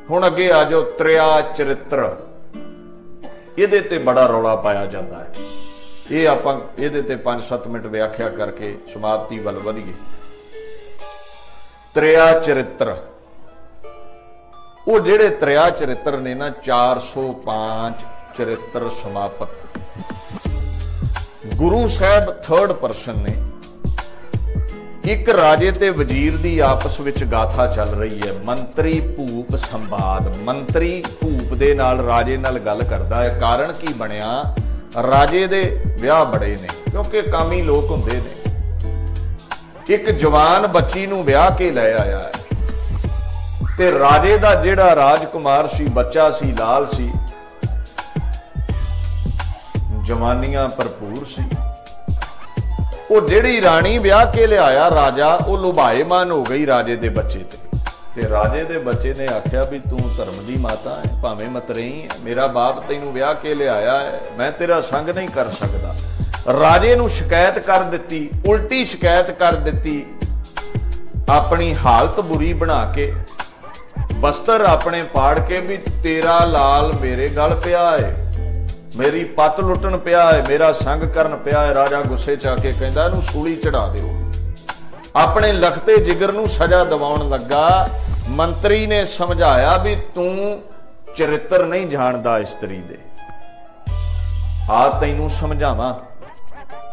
हुण अगे आ जाओ त्रिया चरित्र। इहदे ते बड़ा रौला पाया जाता है। ये आपां इहदे ते 5-7 मिनट व्याख्या करके समाप्ति वल वधीए। त्रिया चरित्र, वो जेड़े त्रिया चरित्र ने ना 405 चरित्र समापत। गुरु साहब थर्ड पर्सन ने। एक राजे ते वजीर दी आपस विच गाथा चल रही है। मंत्री भूप संवाद। मंत्री भूप दे नाल राजे नाल गल करदा है। कारण की बनिया, राजे दे विआह बड़े ने क्योंकि कामी लोग हुंदे ने। एक जवान बच्ची नूं विआह के लै आया है ते राजे दा जिहड़ा राजकुमार सी, बच्चा सी, लाल सी, जवानियां भरपूर सी। वो जिहड़ी राणी विआह के लिआया राजा, वो लुभाएमान हो गई राजे दे बच्चे ते राजे दे बच्चे ने आख्या भी तू धर्म दी माता है, भावें मतरेई है, मेरा बाप तैनूं विआह के लिआया है, मैं तेरा संग नहीं कर सकदा। राजे नूं शिकायत कर दित्ती, उल्टी शिकायत कर दित्ती। अपनी हालत बुरी बना के, बस्तर अपने पाड़ के भी तेरा लाल मेरे गल पिया है, मेरी पत लुटन पिया है, मेरा संग करन पिया है। राजा गुस्से च आके कहंदा इहनूं सूली चढ़ा दिओ। अपने लखते जिगर नूं सजा दिवाउण लगा। मंत्री ने समझाया भी तू चरित्र नहीं जानदा इस्त्री दे, आ तैनूं समझावां,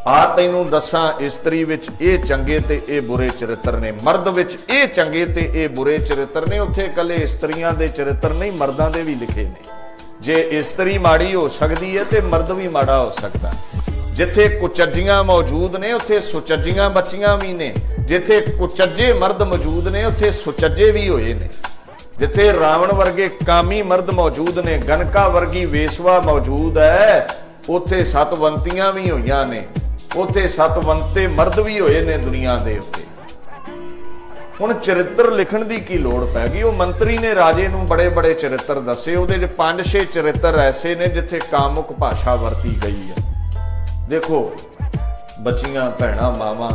आ तैनूं दसां इस्त्री विच ये चंगे ते ये बुरे चरित्र ने, मर्द विच ये चंगे ते ये बुरे चरित्र ने। उत्थे कल्ले इस्त्रियां दे चरित्र नहीं, मर्दां दे भी लिखे ने। जे इस्त्री माड़ी हो सकती है तो मर्द भी माड़ा हो सकता है। जिथे कुचज्जियां मौजूद ने उत्थे सुचज्जियां बच्चियां भी ने। जिथे कुचज्जे मर्द मौजूद ने उत्थे सुचज्जे भी होए ने। जिथे रावण वर्गे कामी मर्द मौजूद ने, गनका वर्गी वेसवा मौजूद है, उत्थे सतवंतियां भी होईयां ने, उत्थे सतवंते मर्द भी होए ने दुनिया दे उत्ते। हुण चरित्र लिखण दी की लोड़ पै गई। वो मंत्री ने राजे नूं बड़े बड़े चरित्र दसे। उहदे च 5-6 चरित्र ऐसे ने जिथे कामुक भाषा वरती गई है। देखो, बच्चियां, भैणां, मावां,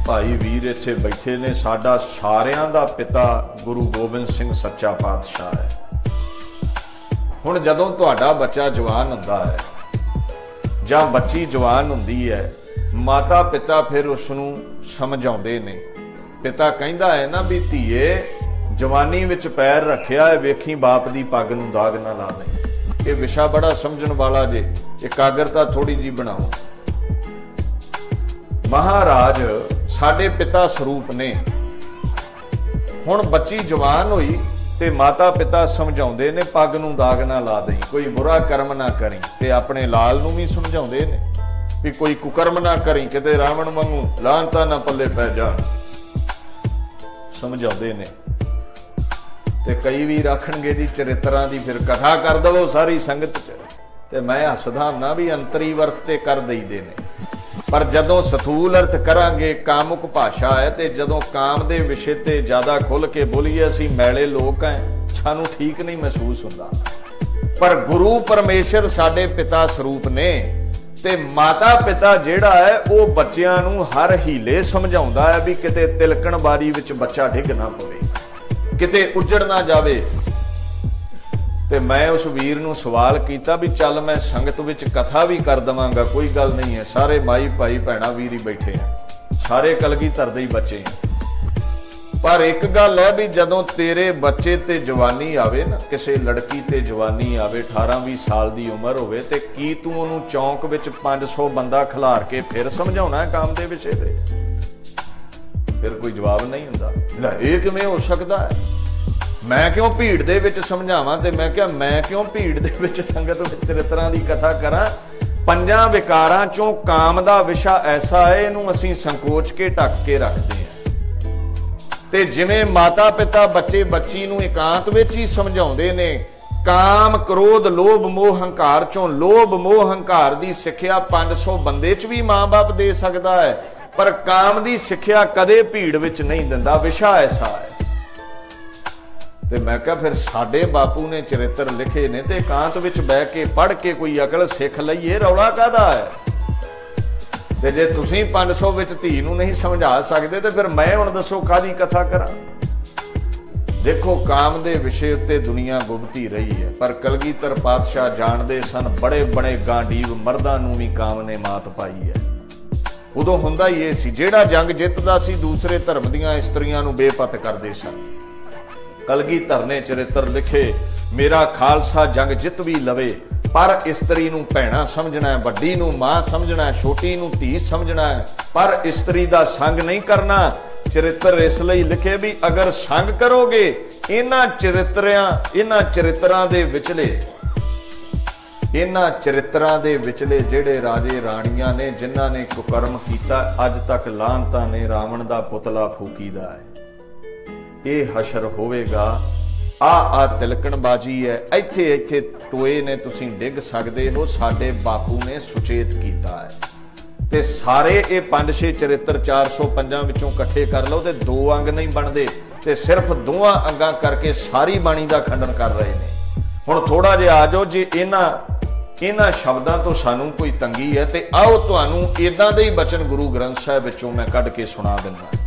भाई वीर इत्थे बैठे ने। साडा सारियां दा पिता गुरु गोबिंद सिंह सच्चा पातशाह है। हुण जदों तुहाडा बच्चा जवान हुंदा है जां बच्ची जवान हुंदी है, माता पिता फिर उसनूं समझाउंदे ने। पिता कहता है ना भी धीए जवानी विच पैर रखिया है, वेखी बाप दी पग नूं दाग ना ला दे। ये विशा बड़ा समझण वाला जे, एकाग्रता थोड़ी जी बनाओ। महाराज साडे पिता स्वरूप ने। हुण बच्ची जवान होई ते माता पिता समझाउंदे ने पग नूं दाग ना ला दई, कोई बुरा कर्म ना करी। ते अपने लाल नूं भी समझाउंदे ने भी कोई कुकर्म ना करी, किते रावण वांगू लानता ना पल्ले पै जाण, समझाते ने। ते कई भी आखणगे जी चरित्रां दी फिर कथा कर दवो सारी संगत च, ते मैं हसदा ना भी अंतरी अर्थ ते कर दईदे ने। पर जदों स्थूल अर्थ करांगे, कामुक भाषा है, ते जदों काम दे विषय ते ज्यादा खुल के बोलीए असीं मैले लोक हैं, सानूं ठीक नहीं महसूस हुंदा। पर गुरु परमेश्वर साडे पिता स्वरूप ने ते माता पिता जिहड़ा है वो बच्चियां नूं हर हीले समझाउंदा है भी किते तिलकण बारी विच बच्चा डिग ना पवे, किते उजड़ ना जावे। ते मैं उस वीर नूं सवाल कीता भी चल मैं संगत विच कथा भी कर दवांगा, कोई गल नहीं है, सारे माई भाई भैणा वीर ही बैठे हैं, सारे कलगीधर दे ही बच्चे हैं। पर एक गल है भी जदों तेरे बच्चे ते जवानी आवे ना, किसी लड़की ते जवानी आवे, 18-20 साल दी उम्र होवे, ते की तू उहनूं चौंक विच 500 बंदा खिलार के फिर समझाउणा है काम दे विषय ते? फिर कोई जवाब नहीं हुंदा। लै इह किवें हो सकदा है? मैं क्यों भीड़ दे विच समझावां? ते मैं क्या मैं क्यों भीड़ दे विच संगत विच चरित्रां दी कथा करां? 5 विकारां चों काम दा विशा ऐसा है, इहनूं असीं संकोच के ढक के रखदे हां। ते जिवें माता पिता बच्चे बच्ची नूं एकांत विच ही समझाउंदे ने, काम क्रोध लोभ मोह हंकार चों लोभ मोह हंकार दी सिੱਖਿਆ 500 बंदे च भी मां बाप दे सकदा है, पर काम दी सिੱਖਿਆ कदे भीड़ विच नहीं दिंदा। विशा ऐसा है। ते मैं कहा फिर साडे बापू ने चरित्र लिखे ने ते एकांत विच बैठ के पढ़ के कोई अकल सिख लईए, रौला काहदा है? ते जे तुसीं 500 विच धी नूं नहीं समझा सकदे ते फिर मैं हुण दसो काहदी कथा करां? देखो काम दे विषय उत्ते दुनिया गुप्ती रही है, पर कलगीधर पातशाह जानते सन बड़े बड़े गांडीव मर्दां नूं भी काम ने मात पाई है। उदों हुंदा ही ये सी, जेड़ा जंग जितदा सी दूसरे धर्म दीआं इस्त्रियां नूं बेपत करदे सन। कलगीधर ने चरित्र लिखे, मेरा खालसा जंग जित भी लवे, पर इस्त्री नूं भैणा समझना है, वड्डी नूं मां समझना है, छोटी नूं धी समझना है, पर इस्त्री दा संग नहीं करना। चरित्र इसलिए लिखे भी अगर संग करोगे इन्हां चरित्रां दे विचले जेड़े राजे राणियां ने जिन्हां ने कुकर्म कीता, अज तक लानतां ने रावण दा पुतला फूकीदा है। ये हशर होवेगा। आ तिलकणबाजी है, इत्थे टोए ने तुसीं डिग सकदे हो, साडे बापू ने सुचेत कीता है। ते सारे ये 5-6 चरित्र 405 विचों इकट्ठे कर लो ते 2 अंग नहीं बनते, ते सिर्फ 2 अंगां करके सारी बाणी का खंडन कर रहे हैं। हुण थोड़ा जिहा आ जाओ, जे इन्हां शब्दां तो सानू कोई तंगी है ते आओ तुहानू इदां दे ही बचन गुरु ग्रंथ साहिब विचों मैं कढ के सुना दिंदा।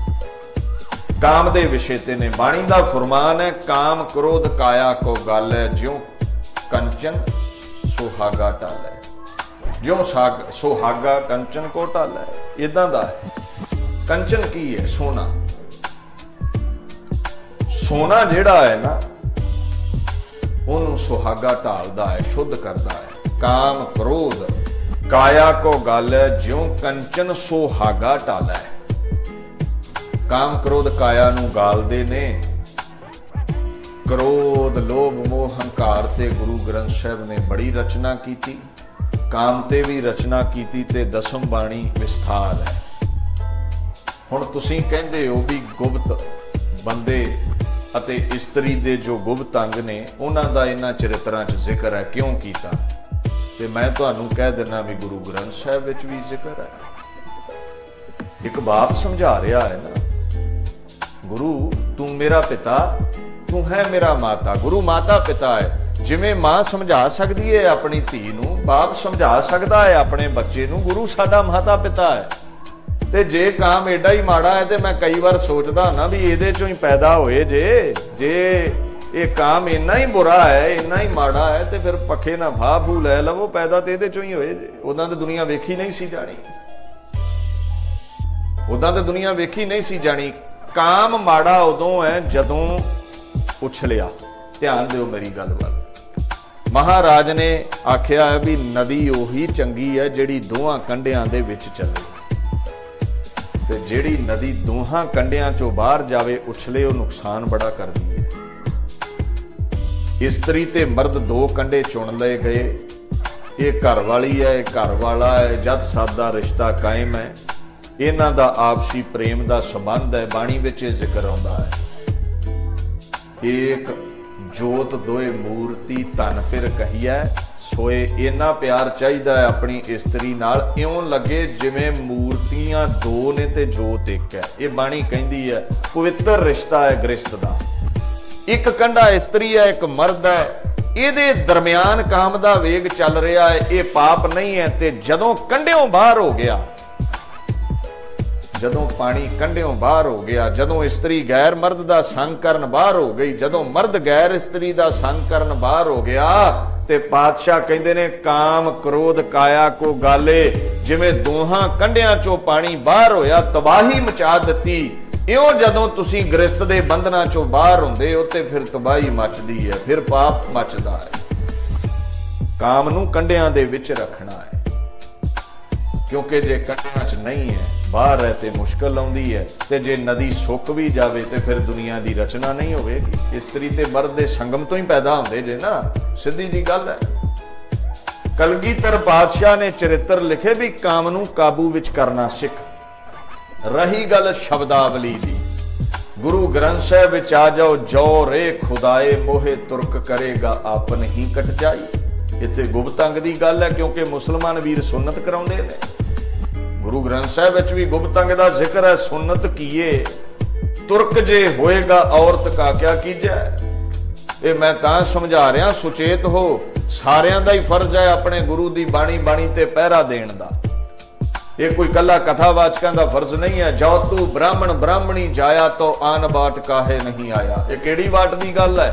काम दे विषय ते ने बाणी दा फरमान है, काम क्रोध काया को गल है, ज्यों कंचन सुहागा टाल है। जो सुहागा कंचन को ढाल है, इदां दा है। कंचन की है? सोना। सोना जेड़ा है ना, उन्होंने सुहागा ढालदा है, शुद्ध करता है। काम क्रोध काया को गल है, ज्यों कंचन सुहागा ढाल है। काम क्रोध काया नूं गालदे ने। क्रोध लोभ मोह हंकार ते गुरु ग्रंथ साहिब ने बड़ी रचना की। काम ते भी रचना कीती ते दसम बाणी विस्तार है। हुण तुसीं कहंदे हो भी गुप्त बंदे अते इस्त्री दे जो गुप्त अंग ने उन्हां दा इन्हां चरित्रां च जिक्र है, क्यों कीता? ते मैं तुहानूं कह दिना भी गुरु ग्रंथ साहिब विच भी जिक्र है। एक बाप समझा रहा है ना, गुरु तू मेरा पिता, तू है मेरा माता। गुरु माता पिता है। जिवें मां समझा सकदी है अपनी धी नूं, बाप समझा सकदा है अपने बच्चे नूं, गुरु साडा माता पिता है। ते जे काम एडा ही माड़ा है ते मैं कई बार सोचदा ना भी इहदे चों ही पैदा होए जे ये काम इन्ना ही बुरा है, इन्ना ही माड़ा है, ते फिर पखे ना भाह भू लै लवो, पैदा ते इहदे चों ही होए जे। उदां ते दुनिया वेखी नहीं सी जानी, उदां ते दुनिया वेखी नहीं सी जानी। काम माड़ा उदों है जदों उछलिया। ध्यान दिओ मेरी गल वल। महाराज ने आख्या है भी नदी ओही चंगी है जिहड़ी दोहां कंढियां दे विच चले, ते जिहड़ी नदी दोहां कंढियां चों बाहर जावे उछले, वो नुकसान बड़ा करदी है। इस्त्री ते मर्द 2 कंढे चुन लए गए, ये घर वाली है, घर वाला है, जद सादा रिश्ता कायम है, इन्हां दा आपसी प्रेम दा संबंध है। बाणी विच इह जिक्र आउंदा है, एक जोत दोए मूर्ति तन फिर कहिए, सोए इन्ना प्यार चाहिदा है अपनी इस्त्री नाल, इउं लगे जिवें मूर्तियां 2 ने ते जोत एक है। ये बाणी कहंदी है पवित्र रिश्ता है गृहस्थ दा। एक कंढा इस्त्री है, एक मर्द है, इहदे दरमियान काम दा वेग चल रहा है, ये पाप नहीं है। ते जदों कंढियों बाहर हो गया, जदों पानी कंढियों बाहर हो गया, जदों इस्त्री गैर मर्द दा संग करन बाहर हो गई, जदों मर्द गैर इस्त्री दा संग करन बाहर हो गया, ते पातशाह कहंदे ने काम क्रोध काया को गाले, जिवें दोहां कंढियां चों पानी बाहर होया तबाही मचा दित्ती, इउं जदों तुसीं गृहस्थ दे बंधनां चों बाहर हुंदे हो ते फिर तबाही मचदी है, फिर पाप मचदा है। काम नूं कंढियां दे विच रखना है, क्योंकि जे कंढियां च नहीं है, बाहर है ते मुश्किल आउंदी है, ते जे नदी सुक भी जावे ते फिर दुनिया दी रचना नहीं होवेगी। इस्त्री ते मर्द दे संगम तो ही पैदा होंदे जे ना, सीधी जी गल है। कलगीधर पातशाह ने चरित्र लिखे भी काम नूं काबू विच करना सिख। रही गल शब्दावली दी, गुरु ग्रंथ साहिब विच आ जाओ, जो रे खुदाए मोहे तुर्क करेगा आपन ही कट जाई। इत्थे गुप्त अंग दी गल है, क्योंकि मुसलमान वीर सुन्नत कराउंदे ने। गुरु ग्रंथ साहिब विच भी गुप्त अंग दा जिक्र है, सुन्नत कीए तुर्क जे होएगा औरत का क्या कीजे। ये मैं तां समझा रहा, सुचेत हो, सारियां दा ही फर्ज है अपने गुरु दी बाणी ते पहरा देण दा। ये कोई कला कथावाचकों का फर्ज नहीं है। जो तू ब्राह्मण ब्राह्मणी जाया तो आन बाट काहे नहीं आया, ये केड़ी वाट की गल है?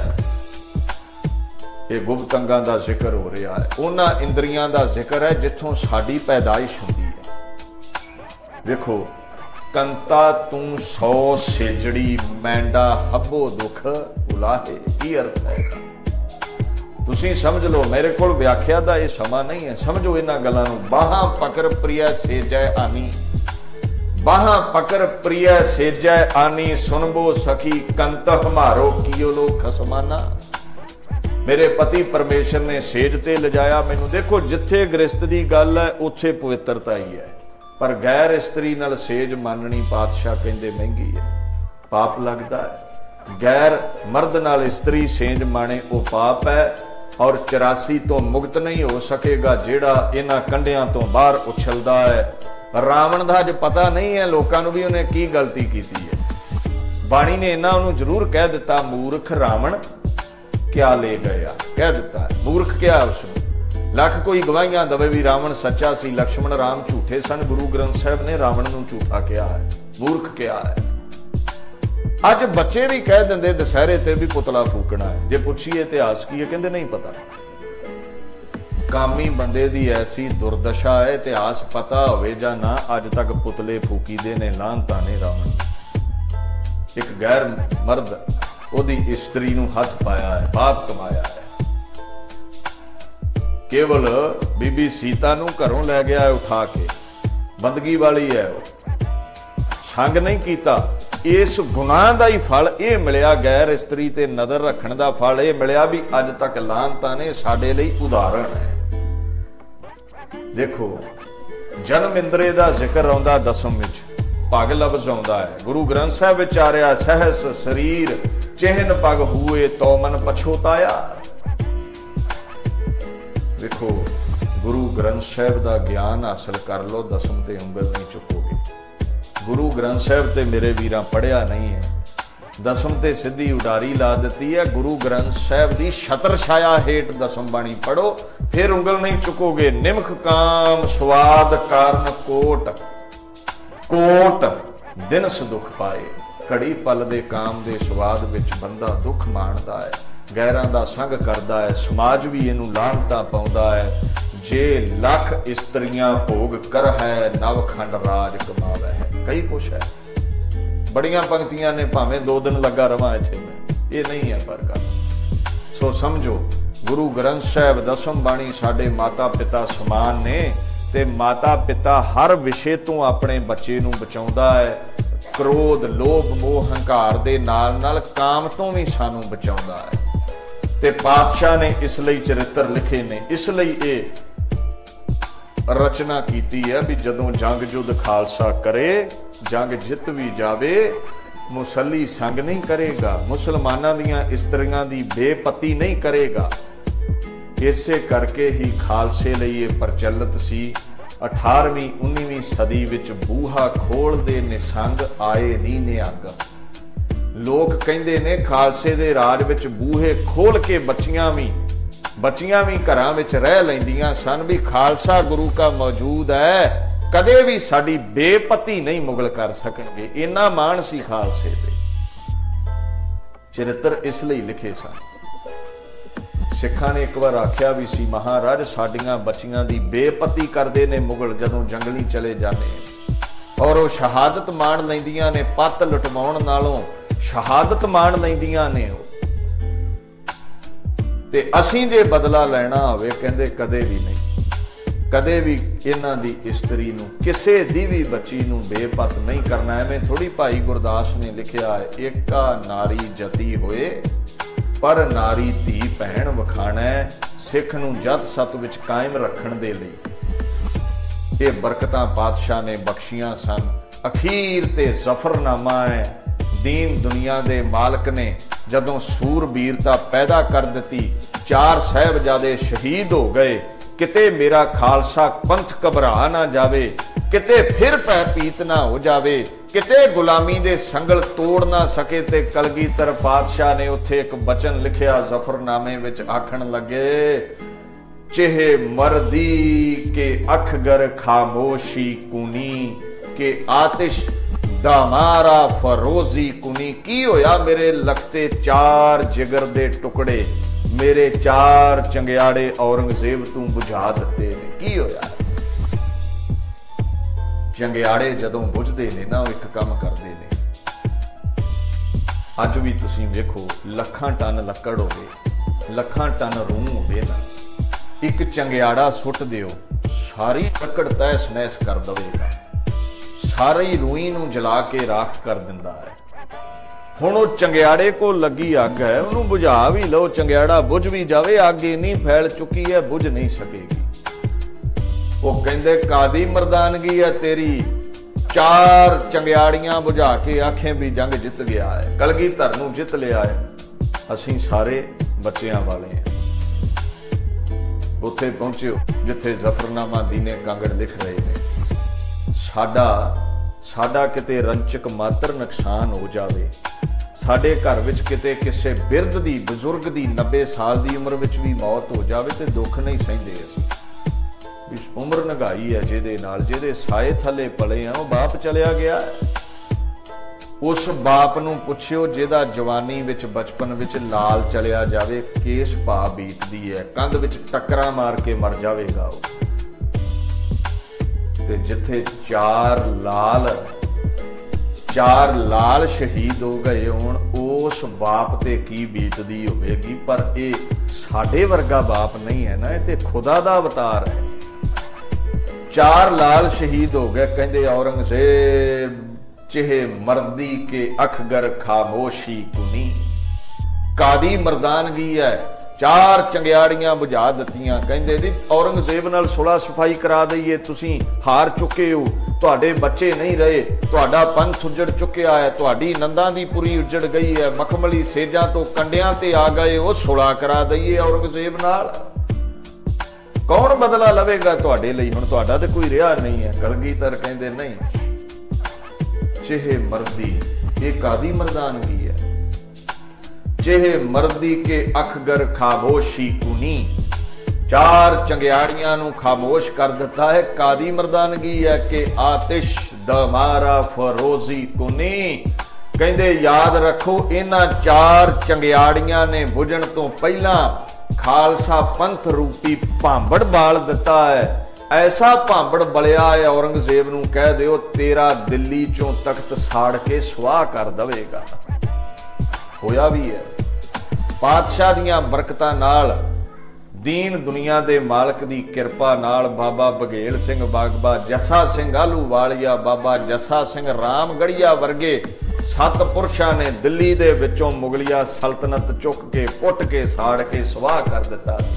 ये गुप्त अंगां दा जिक्र हो रहा है, उन्हां इंद्रियां दा जिक्र है जिथों साडी पैदाइश हुंदी है। देखो, कंता तू 100 सेजड़ी मैंडा हब्बो दुख उलाहे, की अर्थ है? तुसीं समझ लो, मेरे को व्याख्या दा ये समा नहीं है। समझो इन्हां गल्लां नूं। बाहां पकड़ प्रिय सेजै आनी, बाहां पकड़ प्रिय सेजै आनी, सुनबो सखी कंत हमारो कियो लो खसमाना। मेरे पति परमेश्वर ने सेज ते लिजाया मैनू। देखो, जिथे गृहस्थ दी गल है उत्थे पवित्रता ही है, पर गैर इस्त्री नाल सेज माननी पातशाह कहंदे महंगी है, पाप लगदा है। गैर मर्द नाल इस्त्री सेज माने वो पाप है, और 84 तो मुक्त नहीं हो सकेगा जेड़ा इन्हां कंडियां तो बाहर उछलदा है। रावण दा अज पता नहीं है लोकां नूं भी उन्हें की गलती कीती है। बाणी ने इन्हां नूं जरूर कह दिता, मूर्ख रावण क्या ले गया, कह दिता है। मूर्ख क्या है उसमें? लख कोई गवाहियां दवे भी रावण सच्चा सी, लक्ष्मण राम झूठे सन। गुरु ग्रंथ साहब ने रावण नूं झूठा कहा है। मूर्ख क्या है? अज बच्चे भी कह देंगे दशहरे ते भी पुतला फूकना है, जे पूछिए इतिहास की है कहते नहीं पता। कामी बंदे दी ऐसी दुर्दशा है, इतिहास पता होवे जां ना, अज तक पुतले फूकी दे ने, लानता ने रावण। एक गैर मर्द ओदी स्त्री नूं हथ पाया है, पाप कमाया है। केवल बीबी सीता नूं घरों लै गया है उठा के, बंदगी वाली है वो, संग नहीं कीता। इस गुनाह का ही फल यह मिलिया, गैर इस्त्री ते नजर रखने का फल यह मिलिया भी अज तक लानता ने साडे लई उदाहरण है। देखो, जन्म इंद्रे का जिक्र आउंदा दसम विच, पग लफ्ज आउंदा है। गुरु ग्रंथ साहब विच आ रहा, सहस शरीर चिहन पग हुए तो मन पछोताया। देखो, गुरु ग्रंथ साहब का ज्ञान हासिल कर लो, दसम ते उंगल नहीं चुकोगे। गुरु ग्रंथ साहब ते मेरे वीरां पढ़िया नहीं है, दसम ते सीधी उडारी ला दी है। गुरु ग्रंथ साहब की छतर छाया हेठ दसम बाणी पढ़ो, फिर उंगल नहीं चुकोगे। निमख काम स्वाद कारण कोट, कोट दिनस दुख पाए। घड़ी पल दे काम दे स्वाद विच बंदा दुख माणदा है, गैरां दा संग करदा है, समाज भी इहनूं लानतां पाउंदा है। जे लख इस्त्रियां भोग कर है, नवखंड राज कमावे है। कई कुछ है, बड़ियां पंक्तियां ने, भावें 2 दिन लगा रवां इत्थे मैं, ये नहीं है पर गल। सो समझो, गुरु ग्रंथ साहब दसम बाणी साडे माता पिता समान ने, ते माता पिता हर विषय तो अपने बच्चे नूं बचाउंदा है। क्रोध लोभ मोह हंकार दे नाल नाल काम तो भी सानू बचाउंदा है। ते पातशाह ने इसलिए चरित्र लिखे ने, इसलिए ये रचना कीती है भी जदों जंग जुद खालसा करे, जंग जित भी जावे, मुसली संग नहीं करेगा, मुसलमानां दियां इस्त्रियां दी बेपत्ती नहीं करेगा। इसे करके ही खालसे लिए ये प्रचलित सी। 18वीं 19वीं सदी विच बूहा खोल दे निसंग आए नी निअंग। लोग कहंदे ने खालसे दे राज विच बूहे खोल के बच्चियां भी घरां विच रह लैंदियां सन भी खालसा गुरु का मौजूद है, कदे भी साडी बेपत्ती नहीं मुगल कर सकणगे। इन्ना मान सी खालसे दे। चरित्र इसलिए लिखे सन। सिखां ने एक बार आख्या भी सी, महाराज साडियां बच्चियां दी बेपत्ती करदे ने मुगल जदों जंगली चले जाने, और वो शहादत मान लैंदियां ने, पत लुटवाउण नालों शहादत मान लैंदियां ने। ते असीं जे बदला लेना होवे कहंदे कदे भी नहीं, कदे भी इन्हां दी इस्त्री नूं किसे दी भी बच्ची नूं बेपत नहीं करना। एवें थोड़ी भाई गुरदास ने लिखिया है, एका नारी जती होए पर नारी धी भैण वखाणा, सिख नूं जत सत विच कायम रखण दे लई ये बरकतां पातशाह ने बख्शियां सन। अखीर ते जफरनामा है। दीन दुनिया दे मालक ने जदों सूरबीरता पैदा कर दी, 4 साहिबजादे शहीद हो गए। किते मेरा खालसा पंथ घबरा ना जावे, किते फिर पै पीत ना हो जावे, किते गुलामी दे संगल तोड़ ना सके। ते कलगीधर पातशाह ने उत्थे एक बचन लिखिया जफरनामे विच, आखण लगे चेहे मर्दी के अखगर खामोशी कुनी के आतिश दामारा फरोजी कुनी। की होया मेरे लगते चार जिगर दे टुकड़े, मेरे चार चंगियाड़े औरंगजेब तू बुझा दिते ने। की होया चंगियाड़े जदों बुझदे ने ना एक काम करदे ने। अज भी तुसीं वेखो लखां टन लक्कड़ होवे, लखां टन रूह होवे ना, एक चंगियाड़ा सुट दिओ सारी लकड़ तैस नैस कर देगा, सारी रूई नूं जला के राख कर दिंदा है। हुण वो चंगियाड़े को लगी अग है, उन्होंने बुझा भी लो, चंगियाड़ा बुझ भी जावे, अग इन्नी फैल चुकी है बुझ नहीं सकेगी। वो कहंदे कादी मर्दानगी है तेरी, चार चंगियाड़ियां बुझा के आखें भी जंग जित गया है, कलगीधर नूं जित लिया है। असीं सारे बच्चियां वाले हैं। उत्थे पहुंचे जिथे जफरनामा दीने कांगड़ लिख रहे ने, साडा किते रंचक मात्र नुकसान हो जावे, साडे घर विच किते किसे बिरध दी बजुर्ग दी 90 साल दी उम्र विच भी मौत हो जावे ते दुख नहीं सहिंदे असीं। इस उम्र नगाई है जिहदे नाल, जिहदे साए थले पले आ, वो बाप चलिया गया है। उस बाप नूं पुछियो जिहदा जवानी विच बचपन विच लाल चलिया जावे, केस पा बीतदी है, कंध विच टक्करां मार के मर जावेगा वो। ते जिथे चार लाल शहीद हो गए होण, उस बाप ते की बीतदी होवेगी। पर ये साडे वर्गा बाप नहीं है ना, ये ते खुदा दा अवतार है। चार लाल शहीद हो गए, कहंदे औरंगजेब चेहे मर्दी के अखगर खामोशी कुनी। कादी मर्दानगी है, चार चंगियाड़ियां बुझा दित्तियां। कहंदे जी औरंगजेब नाल सुलह सफाई करा दईए, तुसीं हार चुके हो, तुहाडे बच्चे नहीं रहे, तुहाडा पंथ उजड़ चुकिया है, तुहाडी नंदां दी पुरी उजड़ गई है, मखमली सेजां तो कंडियां ते आ गए, वो सुलह करा दईए औरंगजेब नाल। कौन बदला लवेगा तुहाडे लई? हुण तुहाडा ते कोई रिहा नहीं है। कलगीधर कहंदे नहीं, चेहे मर्दी, ये कादी मर्दानगी है, चेहे मर्दी के अखगर खामोशी कुनी। चार चंगियाड़ियां नूं खामोश कर दिता है, कादी मर्दानगी है कि आतिश दमारा फरोजी कुनी। कहंदे याद रखो, इन्हां चार चंगियाड़ियां ने बुझण तो पहला खालसा पंथ रूपी भांबड़ बाल दिता है। ऐसा भांबड़ बलिया है, औरंगजेब नूं कह दिओ तेरा दिल्ली चों तख्त साड़ के सुआह कर देवेगा। होया भी है। पातशाह दियां बरकतां नाल, दीन दुनिया दे मालक दी किरपा नाल, बाबा बघेल सिंह बागबा, जस्सा सिंह आलूवालिया, बाबा जस्सा सिंह रामगढ़िया वर्गे सतपुरुषां ने दिल्ली दे विचों मुगलिया सल्तनत चुक के पुट के साड़ के सुआह कर दिता सी।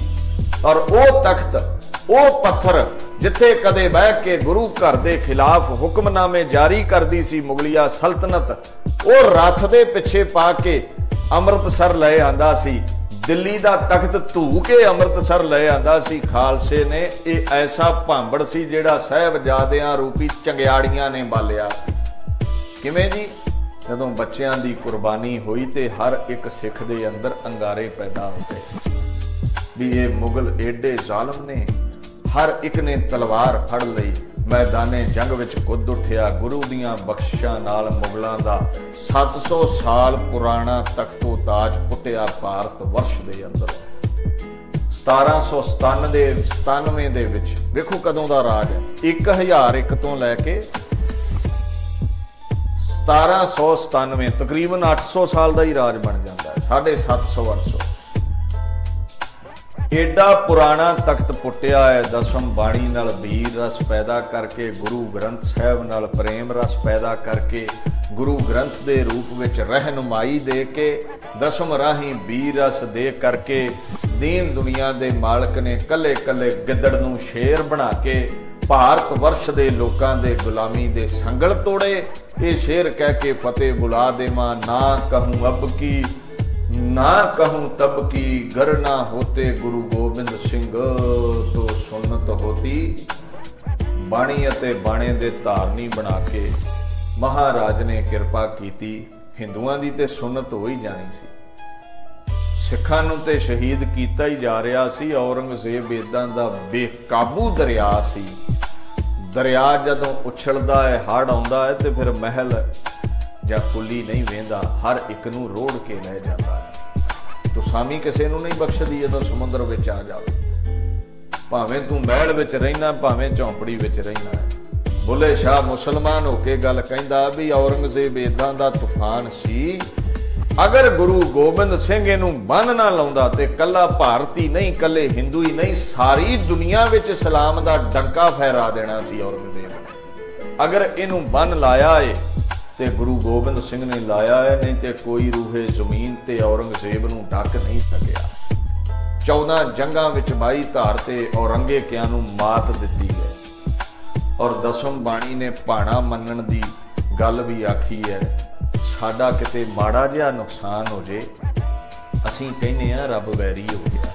और वो तख्त, वो पत्थर जिथे कदे बह के गुरु घर दे खिलाफ हुक्मनामे जारी करदी सी मुगलिया सल्तनत, वो रथ दे पिछे पा के अमृतसर ले आंदा सी। दिल्ली दा तख्त धू के अमृतसर ले आंदा सी खालसे ने। ये ऐसा भांबड़ सी जिहड़ा साहिबजादियां रूपी चंगियाड़ियां ने बालिया। किवें जी? जदों बच्चियां दी कुर्बानी हुई ते हर एक सिख दे अंदर अंगारे पैदा हो गए भी ये मुगल एडे जालम ने। हर एक ने तलवार फड़ लई, मैदाने जंग विच कुद उठिया। गुरु दियां बख्शिशां नाल मुगलां दा 700 साल पुराना तख्तो ताज पुटिया भारत वर्ष दे अंदर। 1797 दे विच देखो कदों दा राज है। 1001 तो लैके 1797 तकरीबन 800 साल का ही राज बन जाता है। 750-800 एडा पुराना तख्त पुटिया है। दसम बाणी नाल वीर रस पैदा करके, गुरु ग्रंथ साहब नाल प्रेम रस पैदा करके, गुरु ग्रंथ दे रूप विच रहनुमाई दे के, दसम राही वीर रस दे करके दीन दुनिया दे मालक ने कले कले गिद्दड़ नूं शेर बना के भारत वर्ष दे लोकां दे गुलामी दे संगल तोड़े। ये शेर कह के फतेह बुला देवा, ना कहूं अब की ना कहूं तब की, गर ना होते गुरु गोबिंद सिंह तो सुन्नत होती। बाणी अते बाणे दे धारनी बना के महाराज ने किरपा कीती। हिंदुआं दी ते सुन्नत हो ही जानी सी। ਸਿੱਖਾਂ ਨੂੰ ਤੇ ਸ਼ਹੀਦ ਕੀਤਾ ਹੀ ਜਾ ਰਿਹਾ ਸੀ। ਔਰੰਗਜ਼ੇਬ ਇਦਾਂ ਦਾ ਬੇਕਾਬੂ ਦਰਿਆ ਸੀ। ਦਰਿਆ ਜਦੋਂ ਉਛਲਦਾ ਹੈ, ਹੜ੍ਹ ਆਉਂਦਾ ਹੈ, ਤੇ ਫਿਰ ਮਹਿਲ ਜਾਂ ਕੁੱਲੀ ਨਹੀਂ ਵੇਂਦਾ, ਹਰ ਇੱਕ ਨੂੰ ਰੋੜ ਕੇ ਲੈ ਜਾਂਦਾ ਹੈ। ਤੁਸਾਮੀ ਕਿਸੇ ਨੂੰ ਨਹੀਂ ਬਖਸ਼ਦੀ ਜਦੋਂ ਸਮੁੰਦਰ ਵਿੱਚ ਆ ਜਾਵੇ। ਭਾਵੇਂ ਤੂੰ ਮਹਿਲ ਵਿੱਚ ਰਹਿਣਾ, ਭਾਵੇਂ ਝੌਂਪੜੀ ਵਿੱਚ ਰਹਿਣਾ। ਬੁੱਲੇ ਸ਼ਾਹ ਮੁਸਲਮਾਨ ਹੋ ਕੇ ਗੱਲ ਕਹਿੰਦਾ ਵੀ ਔਰੰਗਜ਼ੇਬ ਇਦਾਂ ਦਾ ਤੂਫਾਨ ਸੀ, ਅਗਰ ਗੁਰੂ ਗੋਬਿੰਦ ਸਿੰਘ ਇਹਨੂੰ ਬੰਨ ਨਾ ਲਾਉਂਦਾ ਤੇ ਕੱਲਾ ਭਾਰਤੀ ਨਹੀਂ, ਕੱਲੇ ਹਿੰਦੂ ਹੀ ਨਹੀਂ, ਸਾਰੀ ਦੁਨੀਆ ਵਿੱਚ ਇਸਲਾਮ ਦਾ ਡੰਕਾ ਫਹਿਰਾ ਦੇਣਾ ਸੀ ਔਰੰਗਜ਼ੇਬ ਨੇ। ਅਗਰ ਇਹਨੂੰ ਬੰਨ ਲਾਇਆ ਏ ਤੇ ਗੁਰੂ ਗੋਬਿੰਦ ਸਿੰਘ ਨੇ ਲਾਇਆ ਹੈ, ਨਹੀਂ ਤੇ ਕੋਈ ਰੂਹੇ ਜ਼ਮੀਨ ਤੇ ਔਰੰਗਜ਼ੇਬ ਨੂੰ ਢੱਕ ਨਹੀਂ ਸਕਿਆ। 14 ਜੰਗਾਂ ਵਿੱਚ 22 ਧਾਰ ਤੇ ਔਰੰਗੇਕਿਆਂ ਨੂੰ ਮਾਤ ਦਿੱਤੀ ਹੈ। ਔਰ ਦਸਮ ਬਾਣੀ ਨੇ ਭਾਣਾ ਮੰਨਣ ਦੀ ਗੱਲ ਵੀ ਆਖੀ ਹੈ। ਸਾਡਾ ਕਿਤੇ ਮਾੜਾ ਜਿਹਾ ਨੁਕਸਾਨ ਹੋ ਜੇ, ਅਸੀਂ ਕਹਿੰਦੇ ਆ ਰੱਬ ਵੈਰੀ ਹੋ ਗਿਆ।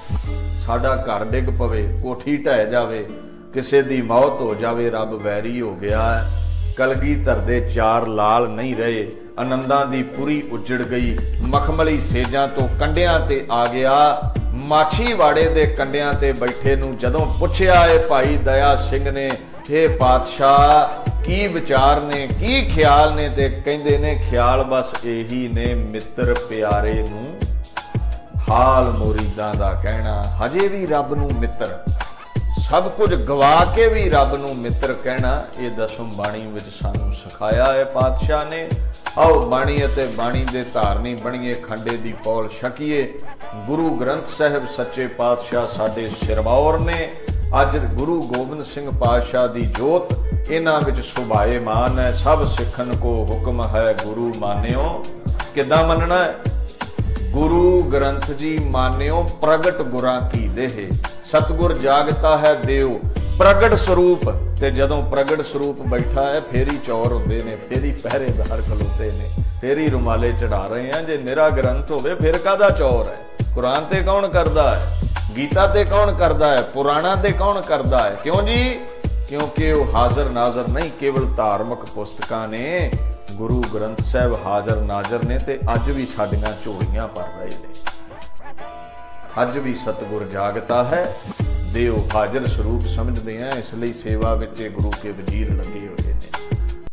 ਸਾਡਾ ਘਰ ਡਿੱਗ ਪਵੇ, ਕੋਠੀ ਢਹਿ ਜਾਵੇ, ਕਿਸੇ ਦੀ ਮੌਤ ਹੋ ਜਾਵੇ, ਰੱਬ ਵੈਰੀ ਹੋ ਗਿਆ। ਕਲਗੀਧਰ ਦੇ 4 ਲਾਲ ਨਹੀਂ ਰਹੇ, ਆਨੰਦਾਂ ਦੀ ਪੁਰੀ ਉਜੜ ਗਈ। ਮਖਮਲੀ ਸੇਜਾਂ ਤੋਂ ਕੰਡਿਆਂ ਤੇ ਆ ਗਿਆ। ਮਾਛੀਵਾੜੇ ਦੇ ਕੰਡਿਆਂ ਤੇ ਬੈਠੇ ਨੂੰ ਜਦੋਂ ਪੁੱਛਿਆ ਏ ਭਾਈ ਦਇਆ ਸਿੰਘ ਨੇ, ਹੇ ਪਾਤਸ਼ਾਹ ਕੀ ਵਿਚਾਰ ਨੇ, ਕੀ ਖਿਆਲ ਨੇ, ਤੇ ਕਹਿੰਦੇ ਨੇ ਖਿਆਲ ਬਸ ਇਹੀ ਨੇ, ਮਿੱਤਰ ਪਿਆਰੇ ਨੂੰ ਹਾਲ ਮੁਰੀਦਾਂ ਦਾ ਕਹਿਣਾ। ਹਜੇ ਵੀ ਰੱਬ ਨੂੰ ਮਿੱਤਰ, ਸਭ ਕੁਝ ਗਵਾ ਕੇ ਵੀ ਰੱਬ ਨੂੰ ਮਿੱਤਰ ਕਹਿਣਾ, ਇਹ ਦਸਮ ਬਾਣੀ ਵਿੱਚ ਸਾਨੂੰ ਸਿਖਾਇਆ ਹੈ ਪਾਤਸ਼ਾਹ ਨੇ। ਆਓ ਬਾਣੀ ਅਤੇ ਬਾਣੀ ਦੇ ਧਾਰਨੀ ਬਣੀਏ, ਖੰਡੇ ਦੀ ਪੌਲ ਛਕੀਏ। ਗੁਰੂ ਗ੍ਰੰਥ ਸਾਹਿਬ ਸੱਚੇ ਪਾਤਸ਼ਾਹ ਸਾਡੇ ਸਿਰਮੌਰ ਨੇ। ਅੱਜ ਗੁਰੂ ਗੋਬਿੰਦ ਸਿੰਘ ਪਾਤਸ਼ਾਹ ਦੀ ਜੋਤ ਇਹਨਾਂ ਵਿੱਚ ਸੁਭਾਏਮਾਨ ਹੈ। ਸਭ ਸਿੱਖਨ ਕੋ ਹੁਕਮ ਹੈ ਗੁਰੂ ਮਾਨਿਓ। ਕਿੱਦਾਂ ਮੰਨਣਾ ਹੈ? ਗੁਰੂ ਗ੍ਰੰਥ ਜੀ ਮਾਨਿਓ ਪ੍ਰਗਟ ਗੁਰਾਂ ਕੀ ਦੇਹ, ਸਤਿਗੁਰ ਜਾਗਤਾ ਹੈ ਦੇਵ ਪ੍ਰਗਟ ਸਰੂਪ। ਤੇ ਜਦੋਂ ਪ੍ਰਗਟ ਸਰੂਪ ਬੈਠਾ ਹੈ ਫੇਰ ਹੀ ਚੌਰ ਹੁੰਦੇ ਨੇ, ਫੇਰ ਹੀ ਪਹਿਰੇਦਾਰ ਖਲੋਤੇ ਨੇ, ਫੇਰ ਹੀ ਰੁਮਾਲੇ ਚੜਾ ਰਹੇ ਆ। ਜੇ ਨਿਰਾ ਗ੍ਰੰਥ ਹੋਵੇ ਫਿਰ ਕਾਹਦਾ ਚੌਰ ਹੈ? ਕੁਰਾਨ ਤੇ ਕੌਣ ਕਰਦਾ ਹੈ? ਗੀਤਾ ਤੇ ਕੌਣ ਕਰਦਾ ਹੈ? ਪੁਰਾਣਾ ਤੇ ਕੌਣ ਕਰਦਾ ਹੈ? ਕਿਉਂ ਜੀ? ਕਿਉਂਕਿ ਉਹ ਹਾਜ਼ਰ ਨਾਜ਼ਰ ਨਹੀਂ, ਕੇਵਲ ਧਾਰਮਿਕ ਪੁਸਤਕਾਂ ਨੇ। ਗੁਰੂ ਗ੍ਰੰਥ ਸਾਹਿਬ ਹਾਜ਼ਰ ਨਾਜ਼ਰ ਨੇ ਤੇ ਅੱਜ ਵੀ ਸਾਡੀਆਂ ਝੋਲੀਆਂ ਭਰ ਰਹੇ ਨੇ। ਅੱਜ ਵੀ ਸਤਿਗੁਰ ਜਾਗਤਾ ਹੈ, ਦੇਵ ਹਾਜ਼ਰ ਸਰੂਪ ਸਮਝਦੇ ਆ। ਇਸ ਲਈ ਸੇਵਾ ਵਿੱਚ ਗੁਰੂ ਕੇ ਵਜ਼ੀਰ ਲੱਗੇ ਹੋਏ ਨੇ।